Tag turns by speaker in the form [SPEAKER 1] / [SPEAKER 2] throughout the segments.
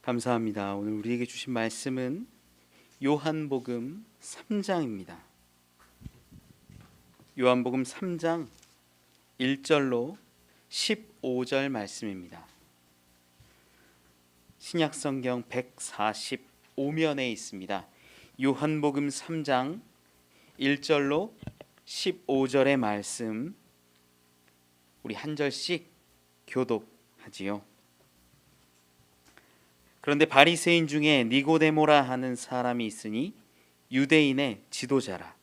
[SPEAKER 1] 감사합니다. 오늘 우리에게 주신 말씀은 요한복음 3장입니다. 요한복음 3장 1절로 15절 말씀입니다. 신약성경 145면에 있습니다. 요한복음 3장 1절로 15절의 말씀 우리 한 절씩 교독하지요. 그런데 바리새인 중에 니고데모라 하는 사람이 있으니 유대인의 지도자라.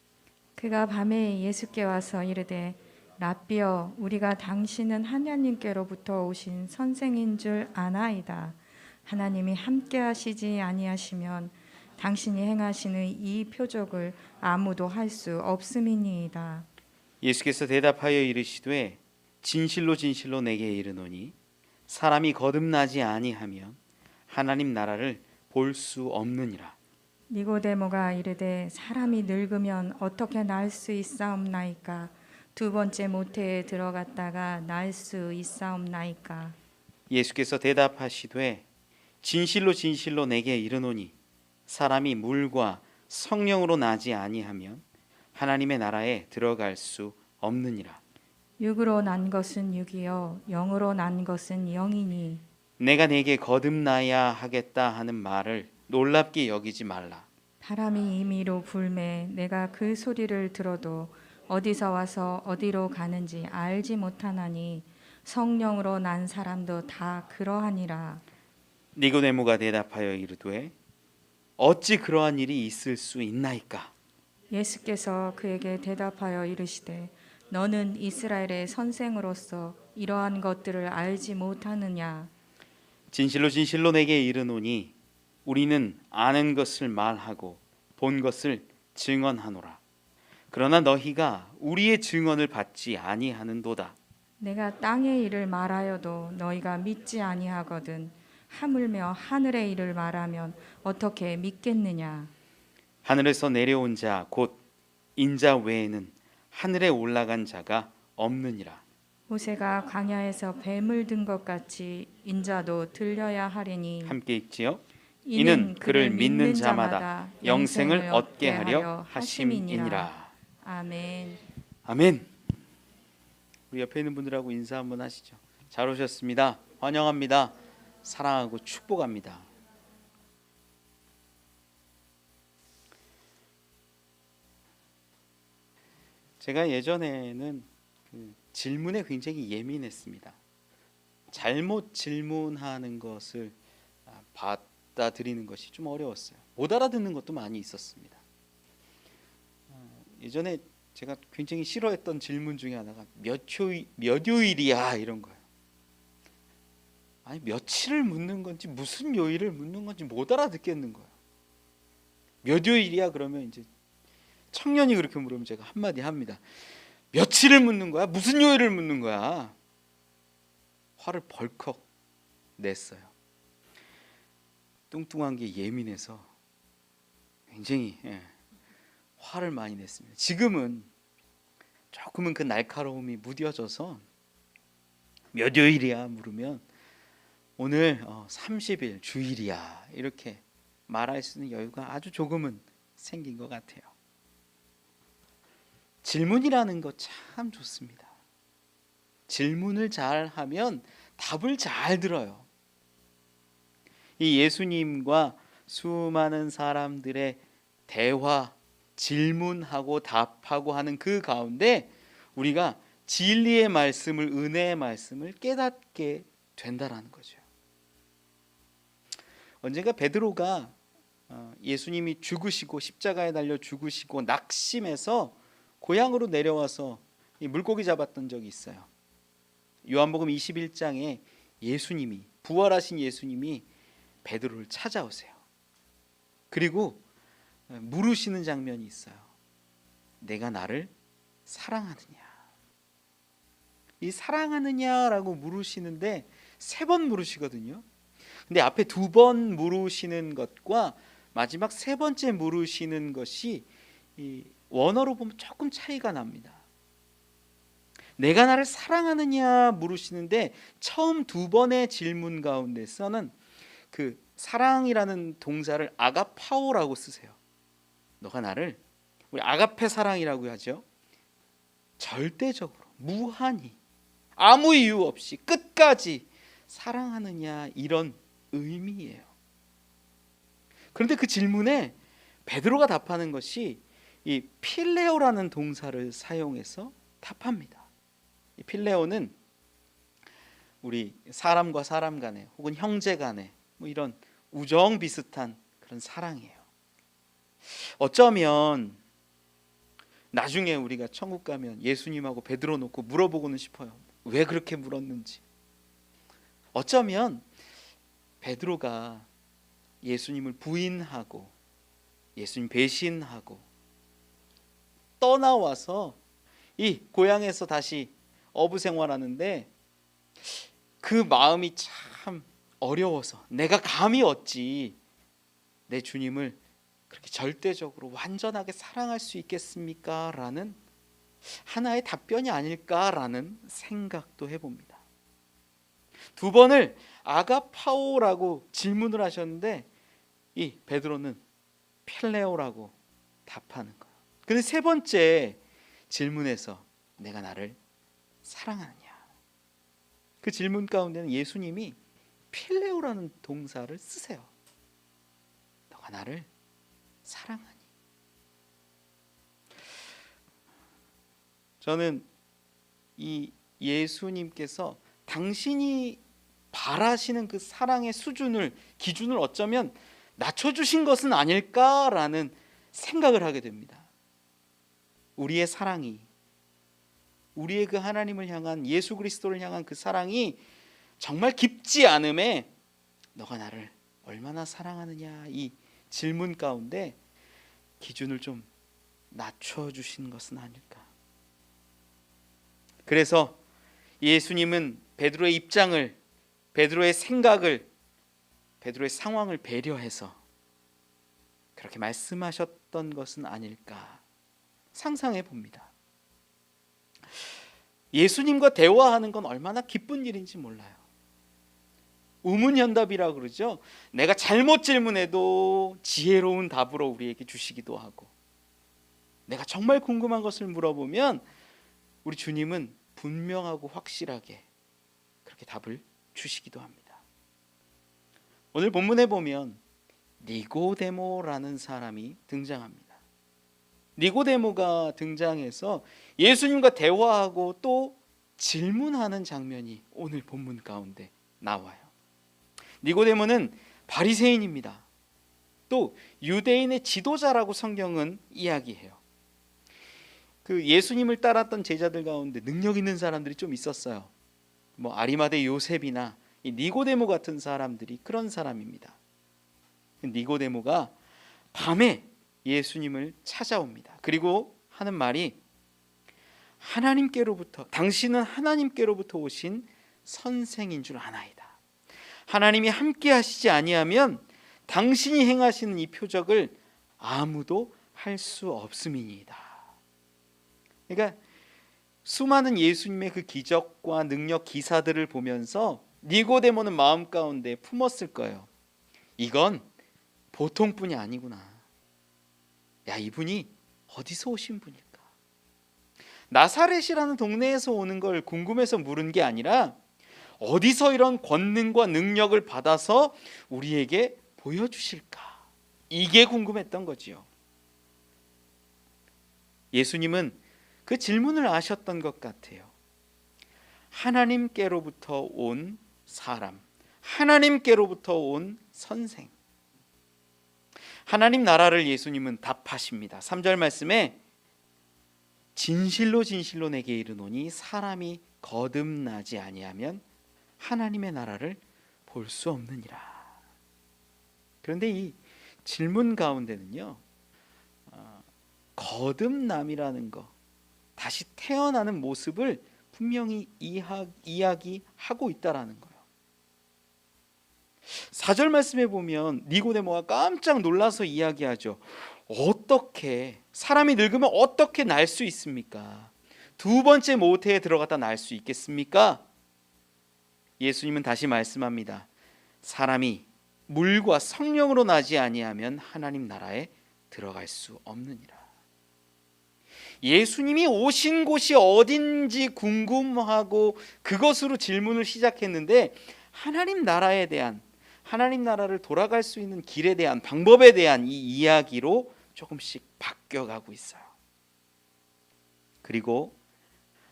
[SPEAKER 2] 그가 밤에 예수께 와서 이르되 라삐여 우리가 당신은 하나님께로부터 오신 선생인 줄 아나이다. 하나님이 함께 하시지 아니하시면 당신이 행하시는 이 표적을 아무도 할 수 없음이니이다.
[SPEAKER 1] 예수께서 대답하여 이르시되 진실로 진실로 내게 이르노니 사람이 거듭나지 아니하면 하나님 나라를 볼 수 없느니라.
[SPEAKER 2] 니고데모가 이르되 사람이 늙으면 어떻게 날 수 있사옵나이까? 두 번째 모태에 들어갔다가 날 수 있사옵나이까?
[SPEAKER 1] 예수께서 대답하시되 진실로 진실로 내게 이르노니 사람이 물과 성령으로 나지 아니하면 하나님의 나라에 들어갈 수 없느니라.
[SPEAKER 2] 육으로 난 것은 육이요 영으로 난 것은 영이니
[SPEAKER 1] 내가 네게 거듭나야 하겠다 하는 말을 놀랍게 여기지 말라.
[SPEAKER 2] 바람이 임의로 불매 내가 그 소리를 들어도 어디서 와서 어디로 가는지 알지 못하나니 성령으로 난 사람도 다 그러하니라.
[SPEAKER 1] 니고데모가 대답하여 이르되 어찌 그러한 일이 있을 수 있나이까?
[SPEAKER 2] 예수께서 그에게 대답하여 이르시되 너는 이스라엘의 선생으로서 이러한 것들을 알지 못하느냐?
[SPEAKER 1] 진실로 진실로 내게 이르노니 우리는 아는 것을 말하고 본 것을 증언하노라. 그러나 너희가 우리의 증언을 받지 아니하는도다.
[SPEAKER 2] 내가 땅의 일을 말하여도 너희가 믿지 아니하거든 하물며 하늘의 일을 말하면 어떻게 믿겠느냐?
[SPEAKER 1] 하늘에서 내려온 자 곧 인자 외에는 하늘에 올라간 자가 없느니라.
[SPEAKER 2] 모세가 광야에서 뱀을 든 것 같이 인자도 들려야 하리니
[SPEAKER 1] 함께 읽지요. 이는 그를 믿는 자마다 영생을 얻게 하려 하심이니라.
[SPEAKER 2] 아멘.
[SPEAKER 1] 아멘. 우리 옆에 있는 분들하고 인사 한번 하시죠. 잘 오셨습니다. 환영합니다. 사랑하고 축복합니다. 제가 예전에는 질문에 굉장히 예민했습니다. 잘못 질문하는 것을 받아들이는 것이 좀 어려웠어요. 못 알아듣는 것도 많이 있었습니다. 예전에 제가 굉장히 싫어했던 질문 중에 하나가 몇 요일이야 이런 거예요. 아니 며칠을 묻는 건지 무슨 요일을 묻는 건지 못 알아듣겠는 거예요. 몇 요일이야 그러면 이제 청년이 그렇게 물으면 제가 한마디 합니다. 며칠을 묻는 거야? 무슨 요일을 묻는 거야? 화를 벌컥 냈어요. 뚱뚱한 게 예민해서 굉장히 화를 많이 냈습니다. 지금은 조금은 그 날카로움이 무뎌져서 몇 요일이야 물으면 오늘 30일 주일이야 이렇게 말할 수 있는 여유가 아주 조금은 생긴 것 같아요. 질문이라는 거 참 좋습니다. 질문을 잘 하면 답을 잘 들어요. 이 예수님과 수많은 사람들의 대화, 질문하고 답하고 하는 그 가운데 우리가 진리의 말씀을, 은혜의 말씀을 깨닫게 된다라는 거죠. 언젠가 베드로가 예수님이 죽으시고 십자가에 달려 죽으시고 낙심해서 고향으로 내려와서 물고기 잡았던 적이 있어요. 요한복음 21장에 예수님이 부활하신 예수님이 베드로를 찾아오세요. 그리고 물으시는 장면이 있어요. 내가 나를 사랑하느냐? 이 사랑하느냐라고 물으시는데 3번 물으시거든요. 근데 앞에 2번 물으시는 것과 마지막 3번째 물으시는 것이 이 원어로 보면 조금 차이가 납니다. 내가 나를 사랑하느냐 물으시는데 처음 2번의 질문 가운데서는 그 사랑이라는 동사를 아가파오라고 쓰세요. 너가 나를, 우리 아가페 사랑이라고 하죠. 절대적으로 무한히 아무 이유 없이 끝까지 사랑하느냐, 이런 의미예요. 그런데 그 질문에 베드로가 답하는 것이 이 필레오라는 동사를 사용해서 답합니다. 이 필레오는 우리 사람과 사람 간에 혹은 형제 간에 뭐 이런 우정 비슷한 그런 사랑이에요. 어쩌면 나중에 우리가 천국 가면 예수님하고 베드로 놓고 물어보고는 싶어요. 왜 그렇게 물었는지. 어쩌면 베드로가 예수님을 부인하고 예수님 배신하고 떠나와서 이 고향에서 다시 어부 생활하는데 그 마음이 참 어려워서 내가 감히 어찌 내 주님을 그렇게 절대적으로 완전하게 사랑할 수 있겠습니까? 라는 하나의 답변이 아닐까라는 생각도 해봅니다. 두 번을 아가파오라고 질문을 하셨는데 이 베드로는 필레오라고 답하는 거예요. 근데 세 번째 질문에서 내가 나를 사랑하느냐, 그 질문 가운데는 예수님이 필레오라는 동사를 쓰세요. 너가 나를 사랑하니. 저는 이 예수님께서 당신이 바라시는 그 사랑의 수준을, 기준을 어쩌면 낮춰주신 것은 아닐까라는 생각을 하게 됩니다. 우리의 사랑이, 우리의 그 하나님을 향한, 예수 그리스도를 향한 그 사랑이 정말 깊지 않음에 너가 나를 얼마나 사랑하느냐, 이 질문 가운데 기준을 좀 낮춰주신 것은 아닐까. 그래서 예수님은 베드로의 입장을, 베드로의 생각을, 베드로의 상황을 배려해서 그렇게 말씀하셨던 것은 아닐까 상상해 봅니다. 예수님과 대화하는 건 얼마나 기쁜 일인지 몰라요. 우문현답이라고 그러죠. 내가 잘못 질문해도 지혜로운 답으로 우리에게 주시기도 하고, 내가 정말 궁금한 것을 물어보면 우리 주님은 분명하고 확실하게 그렇게 답을 주시기도 합니다. 오늘 본문에 보면 니고데모라는 사람이 등장합니다. 니고데모가 등장해서 예수님과 대화하고 또 질문하는 장면이 오늘 본문 가운데 나와요. 니고데모는 바리새인입니다. 또 유대인의 지도자라고 성경은 이야기해요. 그 예수님을 따랐던 제자들 가운데 능력 있는 사람들이 좀 있었어요. 뭐 아리마대 요셉이나 이 니고데모 같은 사람들이 그런 사람입니다. 니고데모가 밤에 예수님을 찾아옵니다. 그리고 하는 말이, 하나님께로부터, 당신은 하나님께로부터 오신 선생인 줄 아나이다. 하나님이 함께 하시지 아니하면 당신이 행하시는 이 표적을 아무도 할 수 없음이니이다. 그러니까 수많은 예수님의 그 기적과 능력 기사들을 보면서 니고데모는 마음 가운데 품었을 거예요. 이건 보통 분이 아니구나. 야, 이분이 어디서 오신 분일까? 나사렛이라는 동네에서 오는 걸 궁금해서 물은 게 아니라 어디서 이런 권능과 능력을 받아서 우리에게 보여주실까? 이게 궁금했던 거지요. 예수님은 그 질문을 아셨던 것 같아요. 하나님께로부터 온 사람, 하나님께로부터 온 선생, 하나님 나라를 예수님은 답하십니다. 3절 말씀에 진실로 진실로 내게 이르노니 사람이 거듭나지 아니하면 하나님의 나라를 볼 수 없느니라. 그런데 이 질문 가운데는요, 거듭남이라는 거, 다시 태어나는 모습을 분명히 이야기하고 있다라는 거예요. 4절 말씀에 보면 니고데모가 깜짝 놀라서 이야기하죠. 어떻게 사람이 늙으면 어떻게 날 수 있습니까? 두 번째 모태에 들어갔다 날 수 있겠습니까? 예수님은 다시 말씀합니다. 사람이 물과 성령으로 나지 아니하면 하나님 나라에 들어갈 수 없느니라. 예수님이 오신 곳이 어딘지 궁금하고 그것으로 질문을 시작했는데 하나님 나라에 대한, 하나님 나라를 돌아갈 수 있는 길에 대한, 방법에 대한 이 이야기로 조금씩 바뀌어가고 있어요. 그리고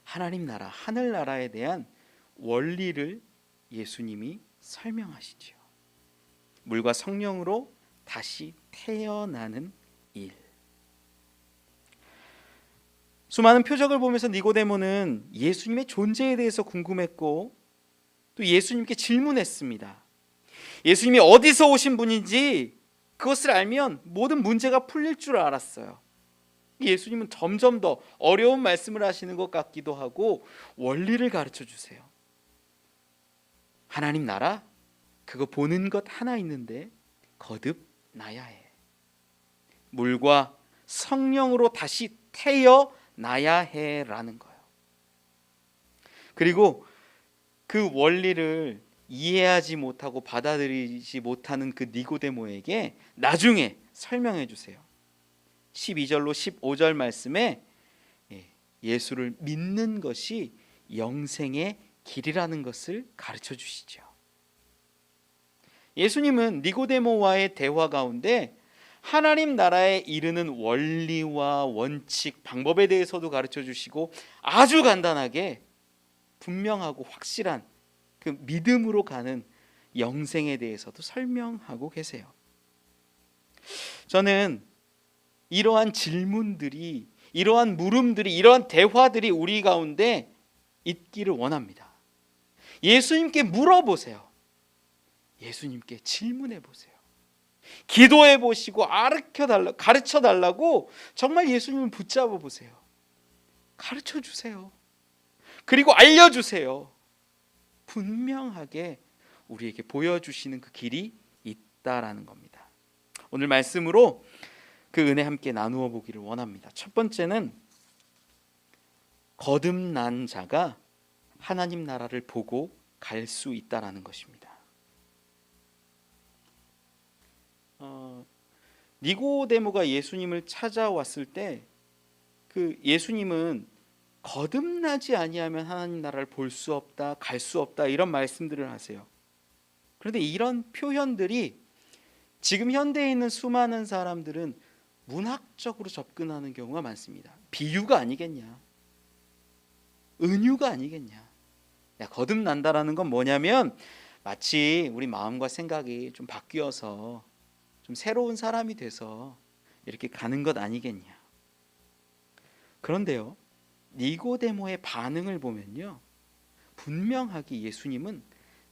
[SPEAKER 1] 하나님 나라, 하늘나라에 대한 원리를 예수님이 설명하시죠. 물과 성령으로 다시 태어나는 일. 수많은 표적을 보면서 니고데모는 예수님의 존재에 대해서 궁금했고 또 예수님께 질문했습니다. 예수님이 어디서 오신 분인지 그것을 알면 모든 문제가 풀릴 줄 알았어요. 예수님은 점점 더 어려운 말씀을 하시는 것 같기도 하고 원리를 가르쳐 주세요. 하나님 나라, 그거 보는 것 하나 있는데 거듭 나야 해. 물과 성령으로 다시 태어나야 해라는 거예요. 그리고 그 원리를 이해하지 못하고 받아들이지 못하는 그 니고데모에게 나중에 설명해 주세요. 12절로 15절 말씀에 예수를 믿는 것이 영생의 길이라는 것을 가르쳐 주시죠. 예수님은 니고데모와의 대화 가운데 하나님 나라에 이르는 원리와 원칙, 방법에 대해서도 가르쳐 주시고 아주 간단하게 분명하고 확실한 그 믿음으로 가는 영생에 대해서도 설명하고 계세요. 저는 이러한 질문들이, 이러한 물음들이, 이러한 대화들이 우리 가운데 있기를 원합니다. 예수님께 물어보세요. 예수님께 질문해 보세요. 기도해 보시고 가르쳐 달라고 정말 예수님을 붙잡아 보세요. 가르쳐 주세요. 그리고 알려주세요. 분명하게 우리에게 보여주시는 그 길이 있다라는 겁니다. 오늘 말씀으로 그 은혜 함께 나누어 보기를 원합니다. 첫 번째는 거듭난 자가 하나님 나라를 보고 갈 수 있다라는 것입니다. 니고데모가 예수님을 찾아왔을 때 그 예수님은 거듭나지 아니하면 하나님 나라를 볼 수 없다, 갈 수 없다 이런 말씀들을 하세요. 그런데 이런 표현들이 지금 현대에 있는 수많은 사람들은 문학적으로 접근하는 경우가 많습니다. 비유가 아니겠냐, 은유가 아니겠냐. 야, 거듭난다라는 건 뭐냐면 마치 우리 마음과 생각이 좀 바뀌어서 좀 새로운 사람이 돼서 이렇게 가는 것 아니겠냐. 그런데요, 니고데모의 반응을 보면요, 분명하게 예수님은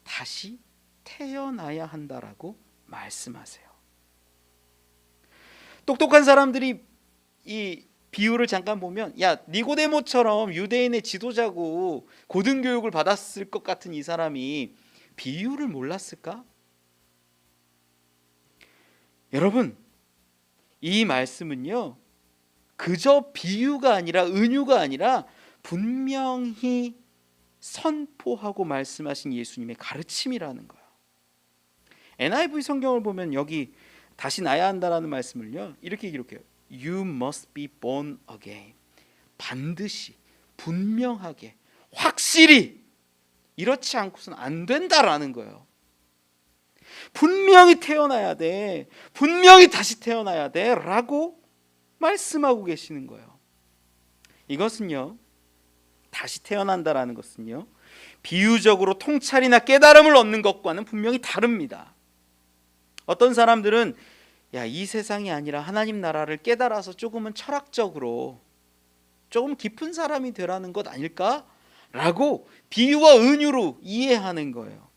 [SPEAKER 1] 다시 태어나야 한다라고 말씀하세요. 똑똑한 사람들이 이 비유를 잠깐 보면, 야, 니고데모처럼 유대인의 지도자고 고등교육을 받았을 것 같은 이 사람이 비유를 몰랐을까? 여러분, 이 말씀은요, 그저 비유가 아니라, 은유가 아니라 분명히 선포하고 말씀하신 예수님의 가르침이라는 거예요. NIV 성경을 보면 여기 다시 나야 한다라는 말씀을요, 이렇게 기록해요. You must be born again. 반드시, 분명하게, 확실히 이렇지 않고서는 안 된다라는 거예요. 분명히 태어나야 돼, 분명히 다시 태어나야 돼 라고 말씀하고 계시는 거예요. 이것은요, 다시 태어난다라는 것은요, 비유적으로 통찰이나 깨달음을 얻는 것과는 분명히 다릅니다. 어떤 사람들은 야, 이 세상이 아니라 하나님 나라를 깨달아서 조금은 철학적으로 조금 깊은 사람이 되라는 것 아닐까? 라고 비유와 은유로 이해하는 거예요.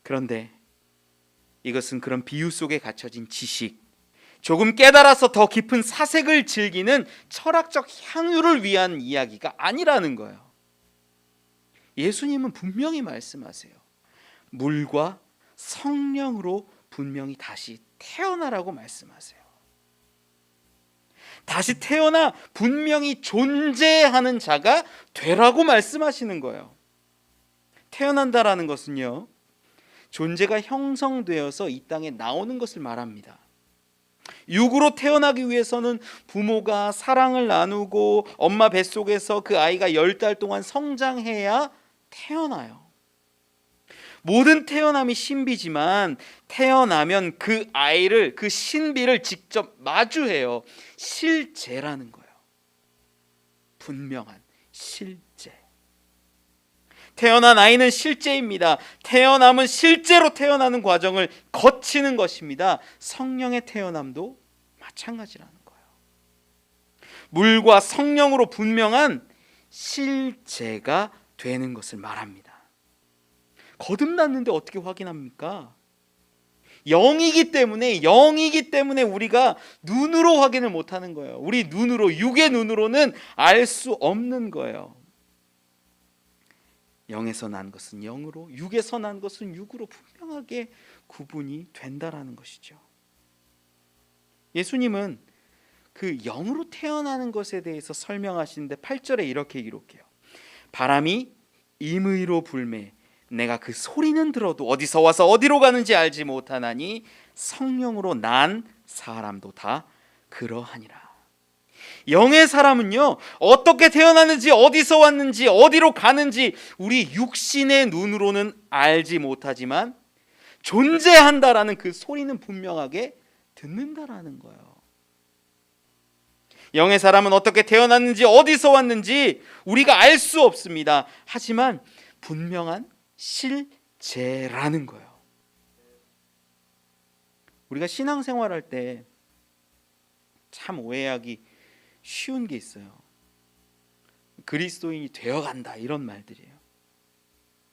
[SPEAKER 1] 그런데 이것은 그런 비유 속에 갇혀진 지식, 조금 깨달아서 더 깊은 사색을 즐기는 철학적 향유를 위한 이야기가 아니라는 거예요. 예수님은 분명히 말씀하세요. 물과 성령으로 분명히 다시 태어나라고 말씀하세요. 다시 태어나 분명히 존재하는 자가 되라고 말씀하시는 거예요. 태어난다라는 것은요, 존재가 형성되어서 이 땅에 나오는 것을 말합니다. 육으로 태어나기 위해서는 부모가 사랑을 나누고 엄마 뱃속에서 그 아이가 10달 동안 성장해야 태어나요. 모든 태어남이 신비지만 태어나면 그 아이를, 그 신비를 직접 마주해요. 실제라는 거예요. 분명한 실제. 태어난 아이는 실제입니다. 태어남은 실제로 태어나는 과정을 거치는 것입니다. 성령의 태어남도 마찬가지라는 거예요. 물과 성령으로 분명한 실제가 되는 것을 말합니다. 거듭났는데 어떻게 확인합니까? 영이기 때문에 우리가 눈으로 확인을 못하는 거예요. 우리 눈으로, 육의 눈으로는 알 수 없는 거예요. 영에서 난 것은 영으로, 육에서 난 것은 육으로 분명하게 구분이 된다라는 것이죠. 예수님은 그 영으로 태어나는 것에 대해서 설명하시는데 8절에 이렇게 기록해요. 바람이 임의로 불매 내가 그 소리는 들어도 어디서 와서 어디로 가는지 알지 못하나니 성령으로 난 사람도 다 그러하니라. 영의 사람은요, 어떻게 태어났는지, 어디서 왔는지, 어디로 가는지 우리 육신의 눈으로는 알지 못하지만 존재한다라는 그 소리는 분명하게 듣는다라는 거예요. 영의 사람은 어떻게 태어났는지, 어디서 왔는지 우리가 알 수 없습니다. 하지만 분명한 실제라는 거예요. 우리가 신앙생활할 때 참 오해하기 쉬운 게 있어요. 그리스도인이 되어간다, 이런 말들이에요.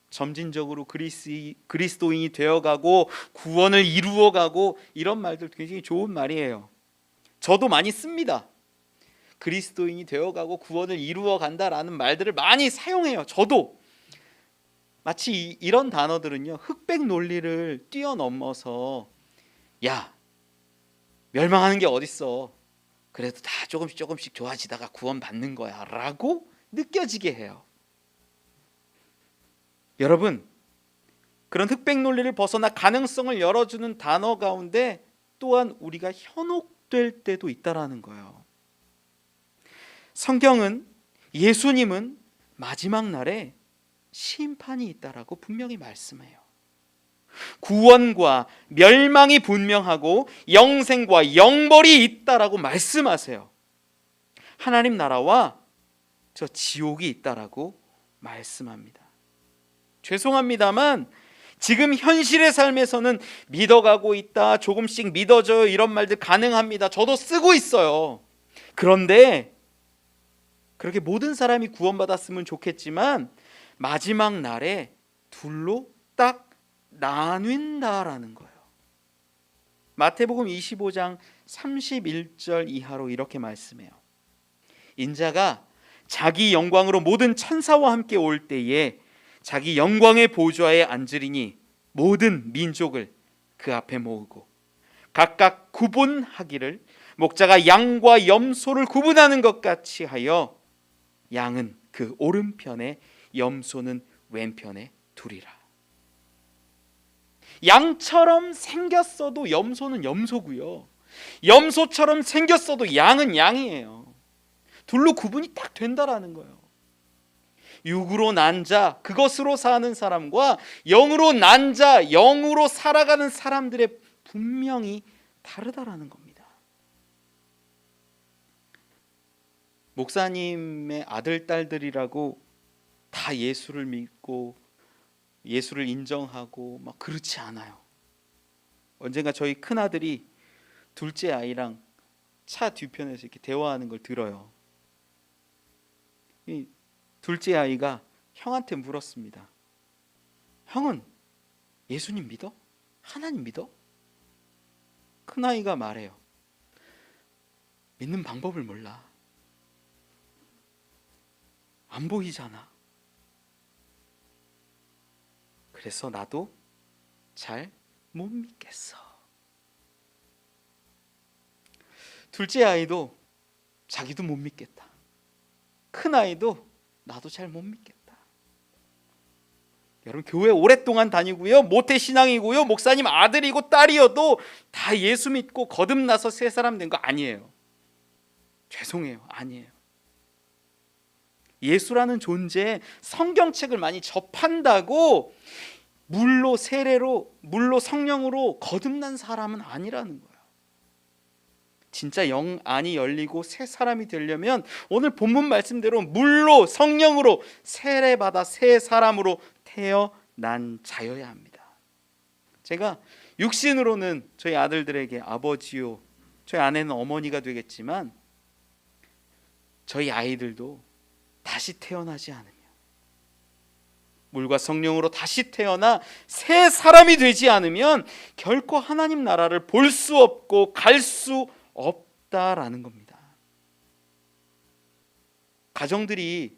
[SPEAKER 1] 점진적으로 그리스도인이 되어가고 구원을 이루어가고, 이런 말들 굉장히 좋은 말이에요. 저도 많이 씁니다. 그리스도인이 되어가고 구원을 이루어간다라는 말들을 많이 사용해요. 저도. 마치 이런 단어들은요, 흑백 논리를 뛰어넘어서 야, 멸망하는 게 어딨어, 그래도 다 조금씩 좋아지다가 구원 받는 거야 라고 느껴지게 해요. 여러분, 그런 흑백 논리를 벗어나 가능성을 열어주는 단어 가운데 또한 우리가 현혹될 때도 있다라는 거예요. 성경은, 예수님은 마지막 날에 심판이 있다라고 분명히 말씀해요. 구원과 멸망이 분명하고 영생과 영벌이 있다라고 말씀하세요. 하나님 나라와 저 지옥이 있다라고 말씀합니다. 죄송합니다만 지금 현실의 삶에서는 믿어가고 있다, 조금씩 믿어져요, 이런 말들 가능합니다. 저도 쓰고 있어요. 그런데 그렇게 모든 사람이 구원받았으면 좋겠지만 마지막 날에 둘로 딱 나뉜다라는 거예요. 마태복음 25장 31절 이하로 이렇게 말씀해요. 인자가 자기 영광으로 모든 천사와 함께 올 때에 자기 영광의 보좌에 앉으리니 모든 민족을 그 앞에 모으고 각각 구분하기를 목자가 양과 염소를 구분하는 것 같이 하여 양은 그 오른편에 염소는 왼편에 두리라. 양처럼 생겼어도 염소는 염소고요, 염소처럼 생겼어도 양은 양이에요. 둘로 구분이 딱 된다라는 거예요. 육으로 난 자, 그것으로 사는 사람과 영으로 난 자, 영으로 살아가는 사람들의 분명히 다르다라는 겁니다. 목사님의 아들, 딸들이라고 다 예수를 믿고 예수를 인정하고 막 그렇지 않아요. 언젠가 저희 큰아들이 둘째 아이랑 차 뒤편에서 이렇게 대화하는 걸 들어요. 이 둘째 아이가 형한테 물었습니다. 형은 예수님 믿어? 하나님 믿어? 큰아이가 말해요. 믿는 방법을 몰라. 안 보이잖아. 그래서 나도 잘 못 믿겠어. 둘째 아이도 자기도 못 믿겠다. 큰 아이도 나도 잘 못 믿겠다. 여러분, 교회 오랫동안 다니고요, 모태신앙이고요, 목사님 아들이고 딸이어도 다 예수 믿고 거듭나서 새 사람 된 거 아니에요. 죄송해요, 아니에요. 예수라는 존재, 성경책을 많이 접한다고 물로 세례로, 물로 성령으로 거듭난 사람은 아니라는 거예요. 진짜 영 안이 열리고 새 사람이 되려면 오늘 본문 말씀대로 물로 성령으로 세례받아 새 사람으로 태어난 자여야 합니다. 제가 육신으로는 저희 아들들에게 아버지요, 저희 아내는 어머니가 되겠지만 저희 아이들도 다시 태어나지 않으면, 물과 성령으로 다시 태어나 새 사람이 되지 않으면 결코 하나님 나라를 볼 수 없고 갈 수 없다라는 겁니다. 가정들이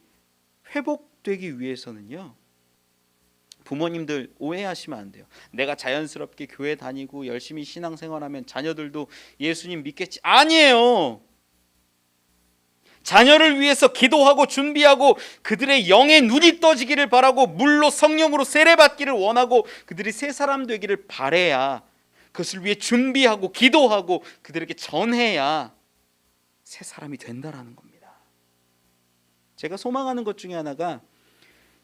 [SPEAKER 1] 회복되기 위해서는요, 부모님들 오해하시면 안 돼요. 내가 자연스럽게 교회 다니고 열심히 신앙생활하면 자녀들도 예수님 믿겠지. 아니에요. 자녀를 위해서 기도하고 준비하고 그들의 영의 눈이 떠지기를 바라고 물로 성령으로 세례받기를 원하고 그들이 새 사람 되기를 바라야, 그것을 위해 준비하고 기도하고 그들에게 전해야 새 사람이 된다라는 겁니다. 제가 소망하는 것 중에 하나가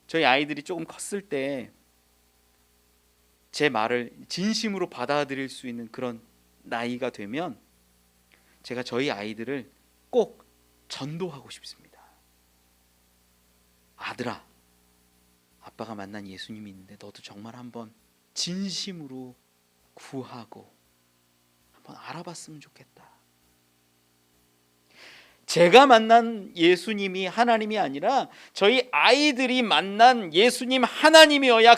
[SPEAKER 1] 저희 아이들이 조금 컸을 때 제 말을 진심으로 받아들일 수 있는 그런 나이가 되면 제가 저희 아이들을 꼭 전도하고 싶습니다. 아들아, 아빠가 만난 예수님이 있는데 너도 정말 한번 진심으로 구하고 한번 알아봤으면 좋겠다. 제가 만난 예수님이 하나님이 아니라 저희 아이들이 만난 예수님 하나님이어야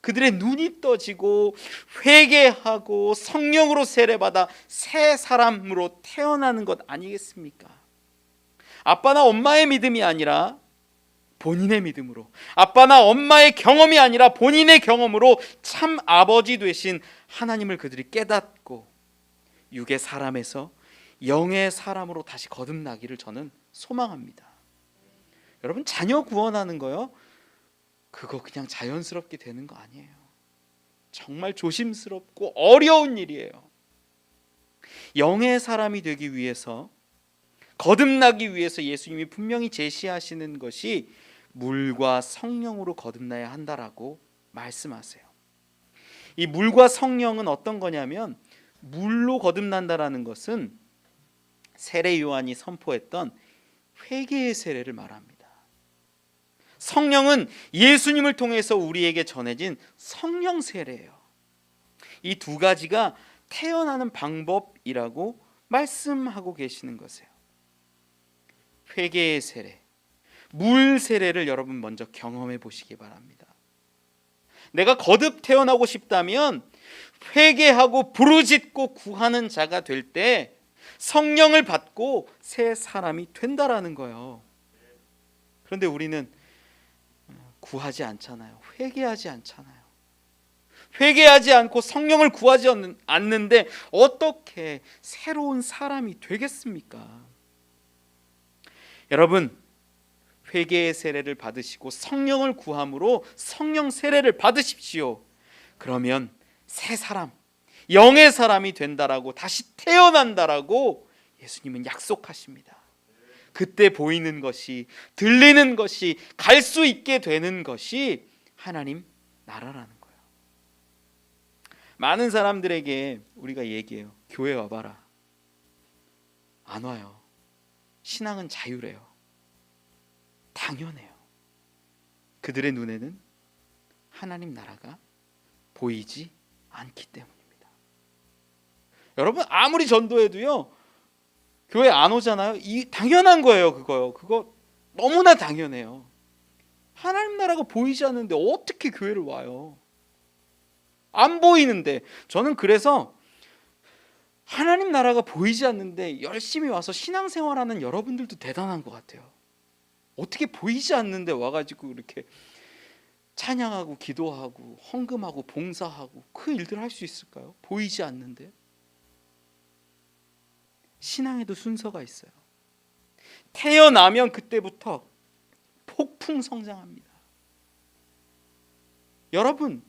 [SPEAKER 1] 그들의 눈이 떠지고 회개하고 성령으로 세례받아 새 사람으로 태어나는 것 아니겠습니까? 아빠나 엄마의 믿음이 아니라 본인의 믿음으로, 아빠나 엄마의 경험이 아니라 본인의 경험으로 참 아버지 되신 하나님을 그들이 깨닫고 육의 사람에서 영의 사람으로 다시 거듭나기를 저는 소망합니다. 여러분, 자녀 구원하는 거요, 그거 그냥 자연스럽게 되는 거 아니에요. 정말 조심스럽고 어려운 일이에요. 영의 사람이 되기 위해서, 거듭나기 위해서 예수님이 분명히 제시하시는 것이 물과 성령으로 거듭나야 한다라고 말씀하세요. 이 물과 성령은 어떤 거냐면, 물로 거듭난다라는 것은 세례 요한이 선포했던 회개의 세례를 말합니다. 성령은 예수님을 통해서 우리에게 전해진 성령 세례예요. 이 두 가지가 태어나는 방법이라고 말씀하고 계시는 것이에요. 회개의 세례, 물 세례를 여러분 먼저 경험해 보시기 바랍니다. 내가 거듭 태어나고 싶다면 회개하고 부르짖고 구하는 자가 될 때 성령을 받고 새 사람이 된다라는 거예요. 그런데 우리는 구하지 않잖아요. 회개하지 않잖아요. 회개하지 않고 성령을 구하지 않는데 어떻게 새로운 사람이 되겠습니까? 여러분, 회개의 세례를 받으시고 성령을 구함으로 성령 세례를 받으십시오. 그러면 새 사람, 영의 사람이 된다라고, 다시 태어난다라고 예수님은 약속하십니다. 그때 보이는 것이, 들리는 것이, 갈 수 있게 되는 것이 하나님 나라라는 거예요. 많은 사람들에게 우리가 얘기해요. 교회 와봐라. 안 와요. 신앙은 자유래요. 당연해요. 그들의 눈에는 하나님 나라가 보이지 않기 때문입니다. 여러분, 아무리 전도해도요, 교회 안 오잖아요. 당연한 거예요. 그거 너무나 당연해요. 하나님 나라가 보이지 않는데 어떻게 교회를 와요? 안 보이는데. 저는 그래서 하나님 나라가 보이지 않는데 열심히 와서 신앙생활하는 여러분들도 대단한 것 같아요. 어떻게 보이지 않는데 와가지고 이렇게 찬양하고 기도하고 헌금하고 봉사하고 그 일들 할 수 있을까요? 보이지 않는데. 신앙에도 순서가 있어요. 태어나면 그때부터 폭풍 성장합니다. 여러분,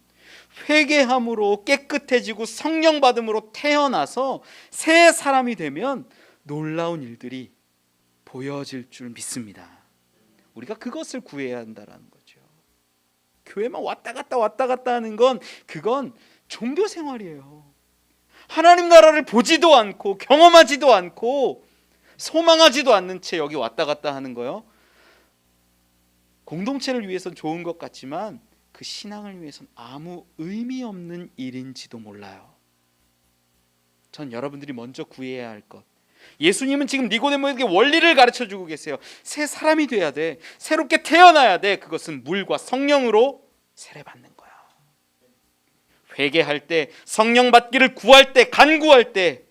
[SPEAKER 1] 회개함으로 깨끗해지고 성령 받음으로 태어나서 새 사람이 되면 놀라운 일들이 보여질 줄 믿습니다. 우리가 그것을 구해야 한다라는 거죠. 교회만 왔다 갔다 하는 건 그건 종교 생활이에요. 하나님 나라를 보지도 않고 경험하지도 않고 소망하지도 않는 채 여기 왔다 갔다 하는 거요. 공동체를 위해서는 좋은 것 같지만 그 신앙을 위해서는 아무 의미 없는 일인지도 몰라요. 전 여러분들이 먼저 구해야 할 것. 예수님은 지금 니고데모에게 원리를 가르쳐주고 계세요. 새 사람이 돼야 돼. 새롭게 태어나야 돼. 그것은 물과 성령으로 세례받는 거야. 회개할 때, 성령 받기를 구할 때, 간구할 때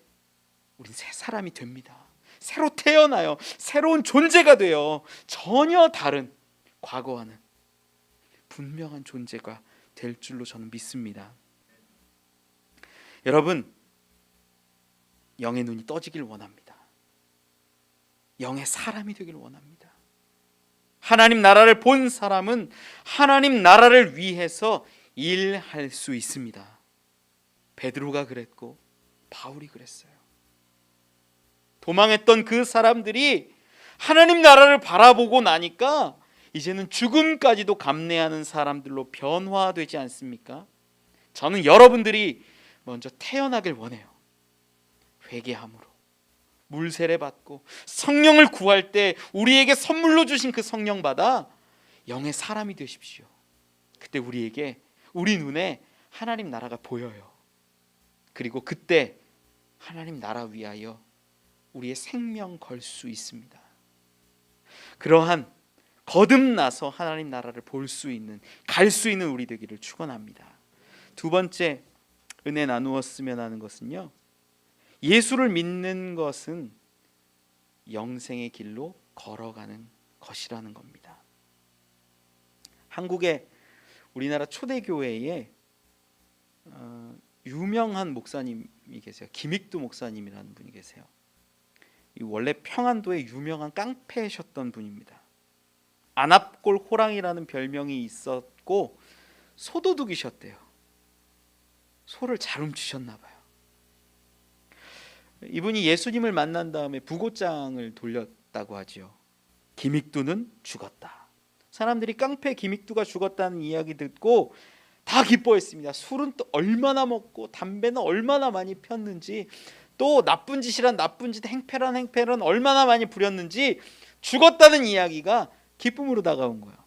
[SPEAKER 1] 우린 새 사람이 됩니다. 새로 태어나요. 새로운 존재가 돼요. 전혀 다른 과거와는 분명한 존재가 될 줄로 저는 믿습니다. 여러분, 영의 눈이 떠지길 원합니다. 영의 사람이 되길 원합니다. 하나님 나라를 본 사람은 하나님 나라를 위해서 일할 수 있습니다. 베드로가 그랬고 바울이 그랬어요. 도망했던 그 사람들이 하나님 나라를 바라보고 나니까 이제는 죽음까지도 감내하는 사람들로 변화되지 않습니까? 저는 여러분들이 먼저 태어나길 원해요. 회개함으로 물세례 받고 성령을 구할 때 우리에게 선물로 주신 그 성령 받아 영의 사람이 되십시오. 그때 우리에게, 우리 눈에 하나님 나라가 보여요. 그리고 그때 하나님 나라 위하여 우리의 생명 걸 수 있습니다. 그러한 거듭나서 하나님 나라를 볼 수 있는, 갈 수 있는 우리 되기를 축원합니다. 두 번째 은혜 나누었으면 하는 것은요, 예수를 믿는 것은 영생의 길로 걸어가는 것이라는 겁니다. 한국의 우리나라 초대교회에 유명한 목사님이 계세요. 김익두 목사님이라는 분이 계세요. 원래 평안도에 유명한 깡패셨던 분입니다. 안압골 호랑이라는 별명이 있었고 소도둑이셨대요. 소를 잘 훔치셨나 봐요. 이분이 예수님을 만난 다음에 부고장을 돌렸다고 하지요. 김익두는 죽었다. 사람들이 깡패 김익두가 죽었다는 이야기 듣고 다 기뻐했습니다. 술은 또 얼마나 먹고 담배는 얼마나 많이 폈는지, 또 나쁜 짓이란 나쁜 짓, 행패란 행패란 얼마나 많이 부렸는지 죽었다는 이야기가 기쁨으로 다가온 거예요.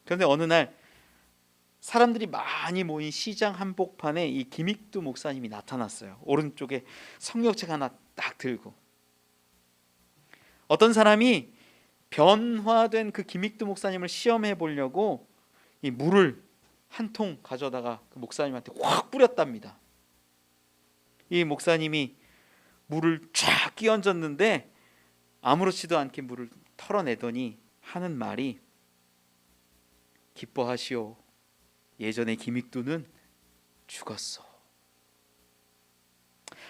[SPEAKER 1] 그런데 어느 날 사람들이 많이 모인 시장 한복판에 이 김익두 목사님이 나타났어요. 오른쪽에 성경책 하나 딱 들고. 어떤 사람이 변화된 그 김익두 목사님을 시험해 보려고 이 물을 한 통 가져다가 그 목사님한테 확 뿌렸답니다. 이 목사님이 물을 쫙 끼얹었는데 아무렇지도 않게 물을 털어내더니 하는 말이, 기뻐하시오. 예전에 김익두는 죽었어.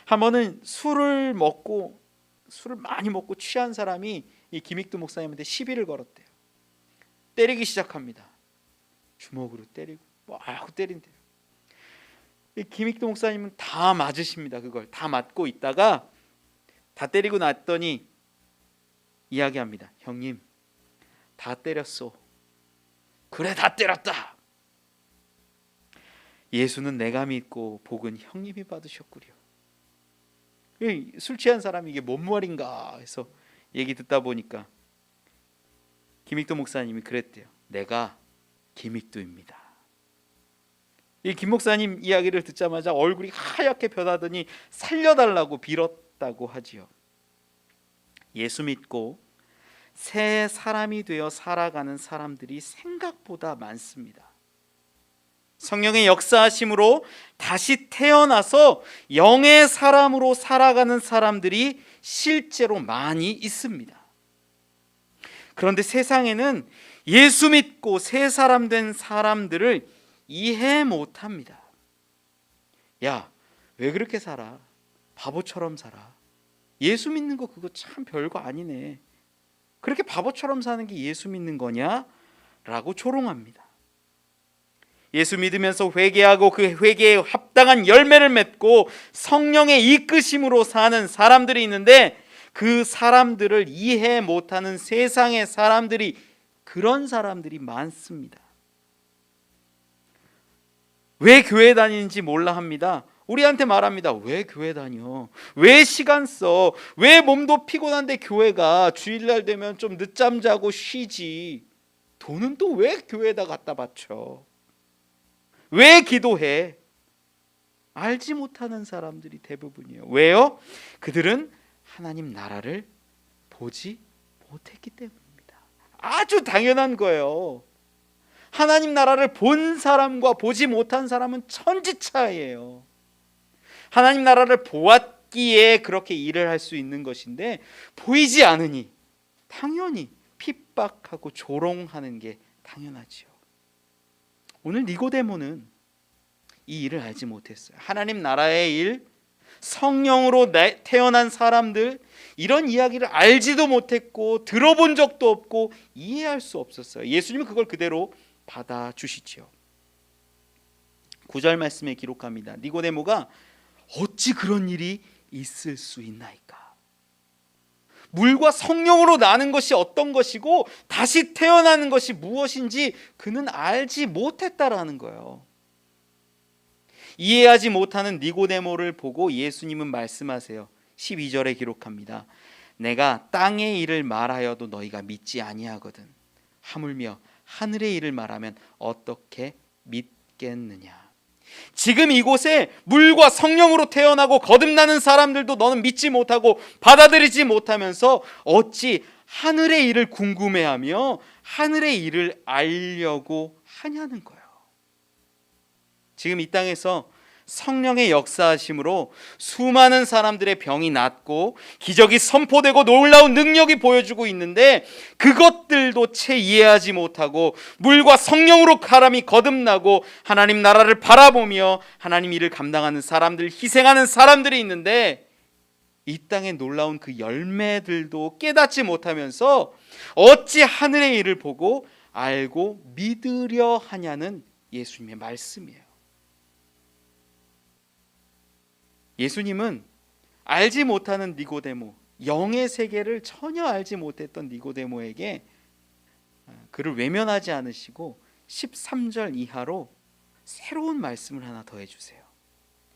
[SPEAKER 1] 한 번은 술을 많이 먹고 취한 사람이 이 김익두 목사님한테 시비를 걸었대요. 때리기 시작합니다. 주먹으로 때리고 하고 때린대요. 이 김익두 목사님은 다 맞으십니다. 그걸 다 맞고 있다가 다 때리고 났더니 이야기합니다. 형님, 다 때렸어. 그래, 다 때렸다. 예수는 내가 믿고 복은 형님이 받으셨구려. 술 취한 사람이 이게 뭔 말인가 해서 얘기 듣다 보니까 김익두 목사님이 그랬대요. 내가 김익두입니다. 이 김 목사님 이야기를 듣자마자 얼굴이 하얗게 변하더니 살려달라고 빌었다고 하지요. 예수 믿고 새 사람이 되어 살아가는 사람들이 생각보다 많습니다. 성령의 역사하심으로 다시 태어나서 영의 사람으로 살아가는 사람들이 실제로 많이 있습니다. 그런데 세상에는 예수 믿고 새 사람 된 사람들을 이해 못합니다. 야, 왜 그렇게 살아? 바보처럼 살아. 예수 믿는 거 그거 참 별거 아니네. 그렇게 바보처럼 사는 게 예수 믿는 거냐? 라고 조롱합니다. 예수 믿으면서 회개하고 그 회개에 합당한 열매를 맺고 성령의 이끄심으로 사는 사람들이 있는데, 그 사람들을 이해 못하는 세상의 사람들이, 그런 사람들이 많습니다. 왜 교회 다니는지 몰라 합니다. 우리한테 말합니다. 왜 교회 다녀? 왜 시간 써? 왜 몸도 피곤한데 교회가? 주일날 되면 좀 늦잠 자고 쉬지. 돈은 또 왜 교회에다 갖다 바쳐? 왜 기도해? 알지 못하는 사람들이 대부분이에요. 왜요? 그들은 하나님 나라를 보지 못했기 때문입니다. 아주 당연한 거예요. 하나님 나라를 본 사람과 보지 못한 사람은 천지 차이예요. 하나님 나라를 보았기에 그렇게 일을 할 수 있는 것인데, 보이지 않으니 당연히 핍박하고 조롱하는 게 당연하지요. 오늘 니고데모는 이 일을 알지 못했어요. 하나님 나라의 일, 성령으로 태어난 사람들, 이런 이야기를 알지도 못했고 들어본 적도 없고 이해할 수 없었어요. 예수님은 그걸 그대로 받아주시지요. 9절 말씀에 기록합니다. 니고데모가 어찌 그런 일이 있을 수 있나이까? 물과 성령으로 나는 것이 어떤 것이고 다시 태어나는 것이 무엇인지 그는 알지 못했다라는 거예요. 이해하지 못하는 니고데모를 보고 예수님은 말씀하세요. 12절에 기록합니다. 내가 땅의 일을 말하여도 너희가 믿지 아니하거든. 하물며 하늘의 일을 말하면 어떻게 믿겠느냐? 지금 이곳에 물과 성령으로 태어나고 거듭나는 사람들도 너는 믿지 못하고 받아들이지 못하면서 어찌 하늘의 일을 궁금해하며 하늘의 일을 알려고 하냐는 거예요. 지금 이 땅에서 성령의 역사하심으로 수많은 사람들의 병이 낫고 기적이 선포되고 놀라운 능력이 보여주고 있는데, 그것들도 채 이해하지 못하고 물과 성령으로 사람이 거듭나고 하나님 나라를 바라보며 하나님 일을 감당하는 사람들, 희생하는 사람들이 있는데, 이 땅의 놀라운 그 열매들도 깨닫지 못하면서 어찌 하늘의 일을 보고 알고 믿으려 하냐는 예수님의 말씀이에요. 예수님은 알지 못하는 니고데모, 영의 세계를 전혀 알지 못했던 니고데모에게 그를 외면하지 않으시고 13절 이하로 새로운 말씀을 하나 더 해주세요.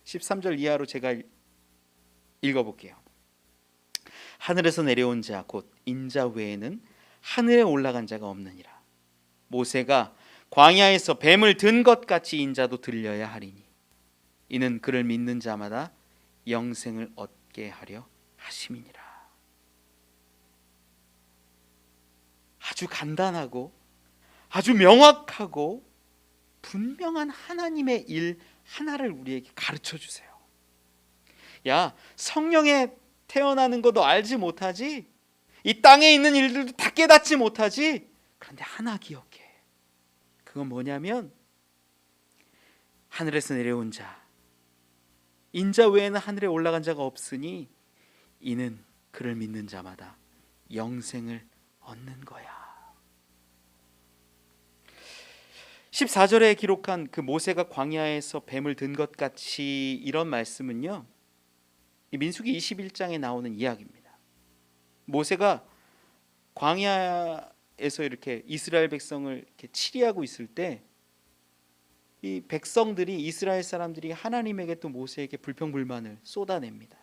[SPEAKER 1] 13절 이하로 제가 읽어볼게요. 하늘에서 내려온 자 곧 인자 외에는 하늘에 올라간 자가 없느니라. 모세가 광야에서 뱀을 든 것 같이 인자도 들려야 하리니 이는 그를 믿는 자마다 영생을 얻게 하려 하심이니라. 아주 간단하고 아주 명확하고 분명한 하나님의 일 하나를 우리에게 가르쳐 주세요. 야, 성령에 태어나는 거 너 알지 못하지? 이 땅에 있는 일들도 다 깨닫지 못하지? 그런데 하나 기억해. 그건 뭐냐면 하늘에서 내려온 자, 인자 외에는 하늘에 올라간 자가 없으니 이는 그를 믿는 자마다 영생을 얻는 거야. 14절에 기록한 그 모세가 광야에서 뱀을 든 것 같이, 이런 말씀은요, 민수기 21장에 나오는 이야기입니다. 모세가 광야에서 이렇게 이스라엘 백성을 이렇게 치리하고 있을 때, 이 백성들이, 이스라엘 사람들이 하나님에게 또 모세에게 불평불만을 쏟아냅니다.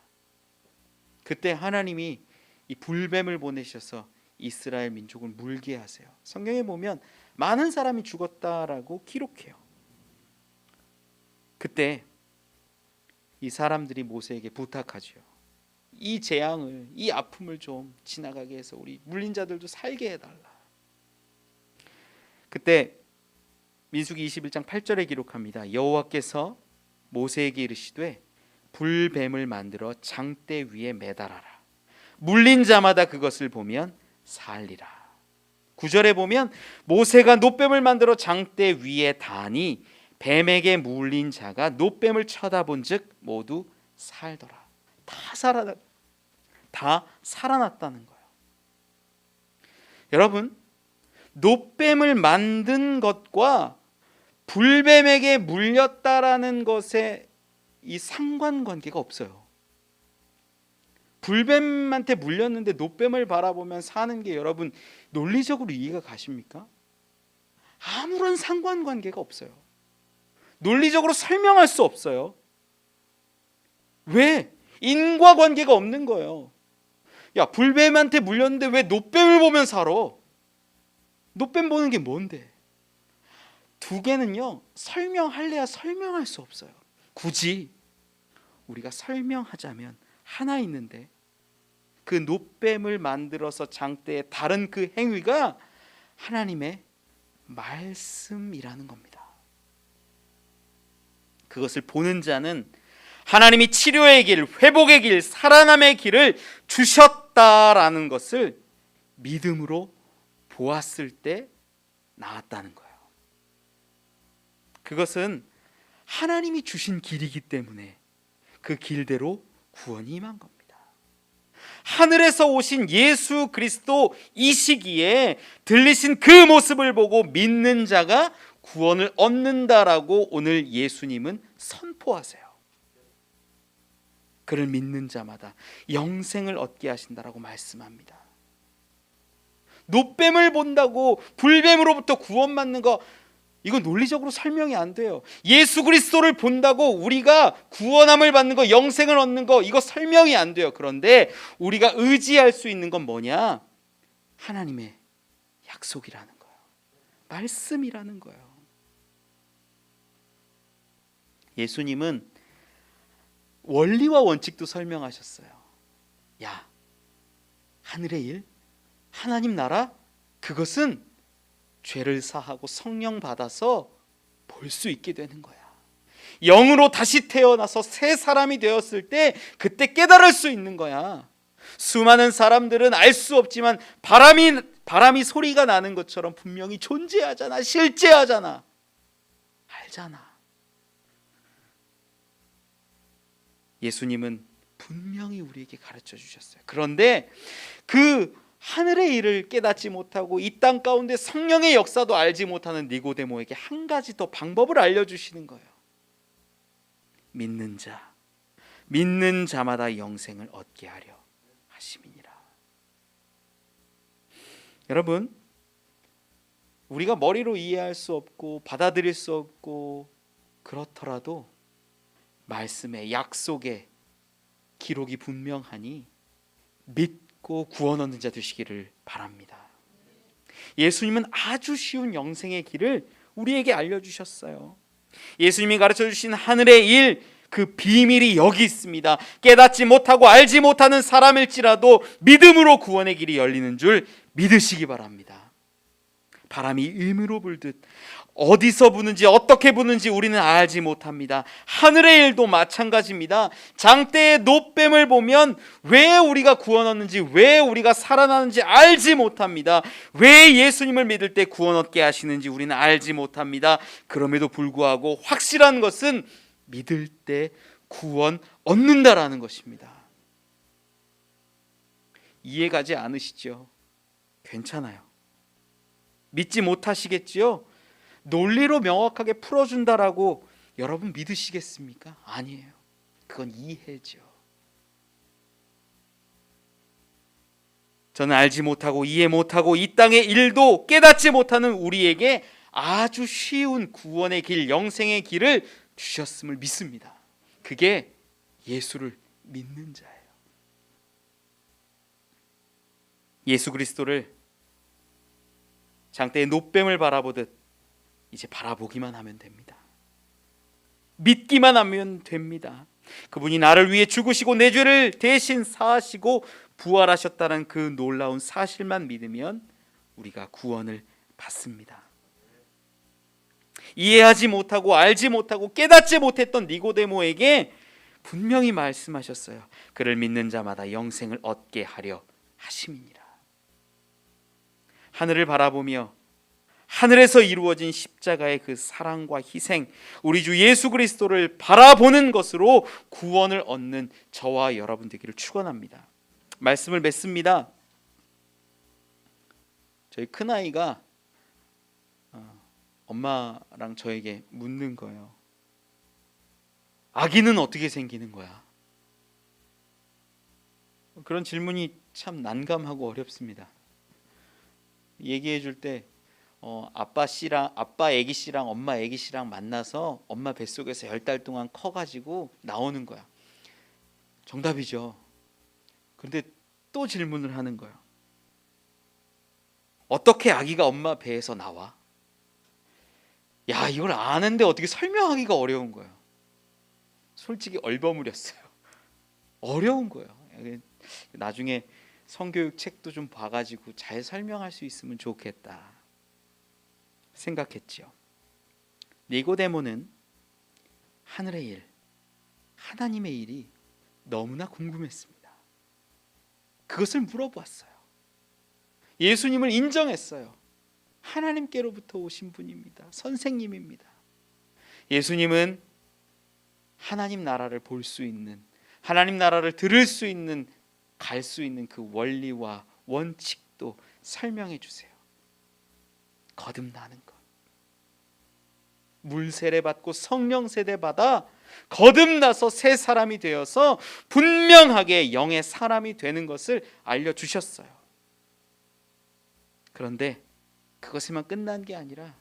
[SPEAKER 1] 그때 하나님이 이 불뱀을 보내셔서 이스라엘 민족을 물게 하세요. 성경에 보면 많은 사람이 죽었다라고 기록해요. 그때 이 사람들이 모세에게 부탁하죠. 이 재앙을, 이 아픔을 좀 지나가게 해서 우리 물린 자들도 살게 해달라. 그때 민수기 21장 8절에 기록합니다. 여호와께서 모세에게 이르시되 불뱀을 만들어 장대 위에 매달아라. 물린 자마다 그것을 보면 살리라. 9절에 보면 모세가 노뱀을 만들어 장대 위에 다니 뱀에게 물린 자가 노뱀을 쳐다본즉 모두 살더라. 다 살아났다는 거예요. 여러분, 노뱀을 만든 것과 불뱀에게 물렸다라는 것에 이 상관관계가 없어요. 불뱀한테 물렸는데 노뱀을 바라보면 사는 게 여러분 논리적으로 이해가 가십니까? 아무런 상관관계가 없어요. 논리적으로 설명할 수 없어요. 왜? 인과관계가 없는 거예요. 야, 불뱀한테 물렸는데 왜 노뱀을 보면 살아? 노뱀 보는 게 뭔데? 두 개는요, 설명할래야 설명할 수 없어요. 굳이 우리가 설명하자면 하나 있는데, 그 노뱀을 만들어서 장대에 다른 그 행위가 하나님의 말씀이라는 겁니다. 그것을 보는 자는 하나님이 치료의 길, 회복의 길, 살아남의 길을 주셨다라는 것을 믿음으로 보았을 때 나았다는 거예요. 그것은 하나님이 주신 길이기 때문에 그 길대로 구원이 임한 겁니다. 하늘에서 오신 예수 그리스도 이 시기에 들리신 그 모습을 보고 믿는 자가 구원을 얻는다라고 오늘 예수님은 선포하세요. 그를 믿는 자마다 영생을 얻게 하신다라고 말씀합니다. 노뱀을 본다고 불뱀으로부터 구원받는 거, 이거 논리적으로 설명이 안 돼요. 예수 그리스도를 본다고 우리가 구원함을 받는 거, 영생을 얻는 거, 이거 설명이 안 돼요. 그런데 우리가 의지할 수 있는 건 뭐냐? 하나님의 약속이라는 거예요. 말씀이라는 거예요. 예수님은 원리와 원칙도 설명하셨어요. 야, 하늘의 일, 하나님 나라, 그것은 죄를 사하고 성령 받아서 볼 수 있게 되는 거야. 영으로 다시 태어나서 새 사람이 되었을 때 그때 깨달을 수 있는 거야. 수많은 사람들은 알 수 없지만 바람이 소리가 나는 것처럼 분명히 존재하잖아. 실제하잖아. 알잖아. 예수님은 분명히 우리에게 가르쳐 주셨어요. 그런데 그 하늘의 일을 깨닫지 못하고 이 땅 가운데 성령의 역사도 알지 못하는 니고데모에게 한 가지 더 방법을 알려주시는 거예요. 믿는 자마다 영생을 얻게 하려 하심이니라. 여러분, 우리가 머리로 이해할 수 없고 받아들일 수 없고 그렇더라도 말씀에, 약속에 기록이 분명하니 믿고 구원 얻는 자 되시기를 바랍니다. 예수님은 아주 쉬운 영생의 길을 우리에게 알려주셨어요. 예수님이 가르쳐주신 하늘의 일, 그 비밀이 여기 있습니다. 깨닫지 못하고 알지 못하는 사람일지라도 믿음으로 구원의 길이 열리는 줄 믿으시기 바랍니다. 바람이 일미로 불듯 어디서 부는지 어떻게 부는지 우리는 알지 못합니다. 하늘의 일도 마찬가지입니다. 장대의 노뱀을 보면 왜 우리가 구원 얻는지, 왜 우리가 살아나는지 알지 못합니다. 왜 예수님을 믿을 때 구원 얻게 하시는지 우리는 알지 못합니다. 그럼에도 불구하고 확실한 것은 믿을 때 구원 얻는다라는 것입니다. 이해가지 않으시죠? 괜찮아요. 믿지 못하시겠지요? 논리로 명확하게 풀어준다라고 여러분 믿으시겠습니까? 아니에요. 그건 이해죠. 저는 알지 못하고 이해 못하고 이 땅의 일도 깨닫지 못하는 우리에게 아주 쉬운 구원의 길, 영생의 길을 주셨음을 믿습니다. 그게 예수를 믿는 자예요. 예수 그리스도를 장대의 노뱀을 바라보듯 이제 바라보기만 하면 됩니다. 믿기만 하면 됩니다. 그분이 나를 위해 죽으시고 내 죄를 대신 사하시고 부활하셨다는 그 놀라운 사실만 믿으면 우리가 구원을 받습니다. 이해하지 못하고 알지 못하고 깨닫지 못했던 니고데모에게 분명히 말씀하셨어요. 그를 믿는 자마다 영생을 얻게 하려 하심이니라. 하늘을 바라보며 하늘에서 이루어진 십자가의 그 사랑과 희생, 우리 주 예수 그리스도를 바라보는 것으로 구원을 얻는 저와 여러분 되기를 축원합니다. 말씀을 맺습니다. 저희 큰아이가 엄마랑 저에게 묻는 거예요. 아기는 어떻게 생기는 거야? 그런 질문이 참 난감하고 어렵습니다. 얘기해 줄 때 아빠 아기 씨랑 엄마 아기 씨랑 만나서 엄마 뱃속에서 10달 동안 커가지고 나오는 거야. 정답이죠. 그런데 또 질문을 하는 거예요. 어떻게 아기가 엄마 배에서 나와? 야, 이걸 아는데 어떻게 설명하기가 어려운 거예요. 솔직히 얼버무렸어요. 어려운 거예요. 나중에 성교육 책도 좀 봐가지고 잘 설명할 수 있으면 좋겠다 생각했지요. 니고데모는 하늘의 일, 하나님의 일이 너무나 궁금했습니다. 그것을 물어보았어요. 예수님을 인정했어요. 하나님께로부터 오신 분입니다. 선생님입니다. 예수님은 하나님 나라를 볼 수 있는, 하나님 나라를 들을 수 있는, 갈 수 있는 그 원리와 원칙도 설명해 주세요. 거듭나는 것, 물 세례 받고 성령 세례 받아 거듭나서 새 사람이 되어서 분명하게 영의 사람이 되는 것을 알려주셨어요. 그런데 그것에만 끝난 게 아니라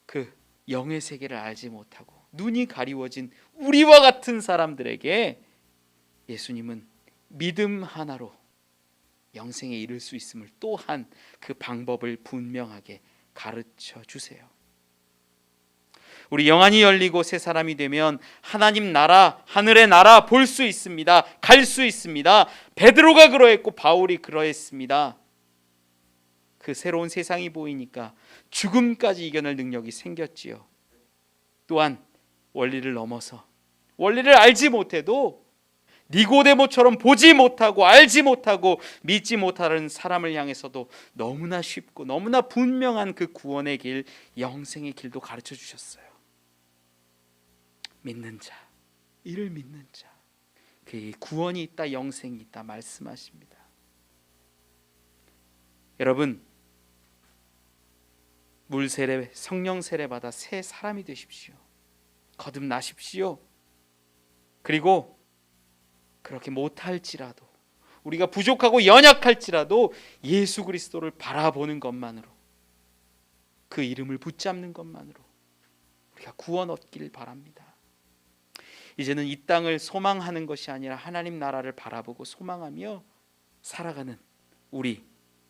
[SPEAKER 1] 그 영의 세계를 알지 못하고 눈이 가리워진 우리와 같은 사람들에게 예수님은 믿음 하나로 영생에 이를 수 있음을 또한 그 방법을 분명하게 가르쳐 주세요. 우리 영안이 열리고 새 사람이 되면 하나님 나라, 하늘의 나라 볼 수 있습니다. 갈 수 있습니다. 베드로가 그러했고 바울이 그러했습니다. 그 새로운 세상이 보이니까 죽음까지 이겨낼 능력이 생겼지요. 또한 원리를 넘어서 원리를 알지 못해도 니고데모처럼 보지 못하고 알지 못하고 믿지 못하는 사람을 향해서도 너무나 쉽고 너무나 분명한 그 구원의 길, 영생의 길도 가르쳐 주셨어요. 믿는 자, 이를 믿는 자, 그 구원이 있다, 영생이 있다 말씀하십니다. 여러분, 물 세례, 성령 세례 받아 새 사람이 되십시오. 거듭나십시오. 그리고 그렇게 못할지라도, 우리가 부족하고 연약할지라도 예수 그리스도를 바라보는 것만으로, 그 이름을 붙잡는 것만으로 우리가 구원 얻기를 바랍니다. 이제는 이 땅을 소망하는 것이 아니라 하나님 나라를 바라보고 소망하며 살아가는 우리,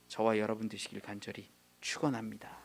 [SPEAKER 1] 저와 여러분 되시길 간절히 축원합니다.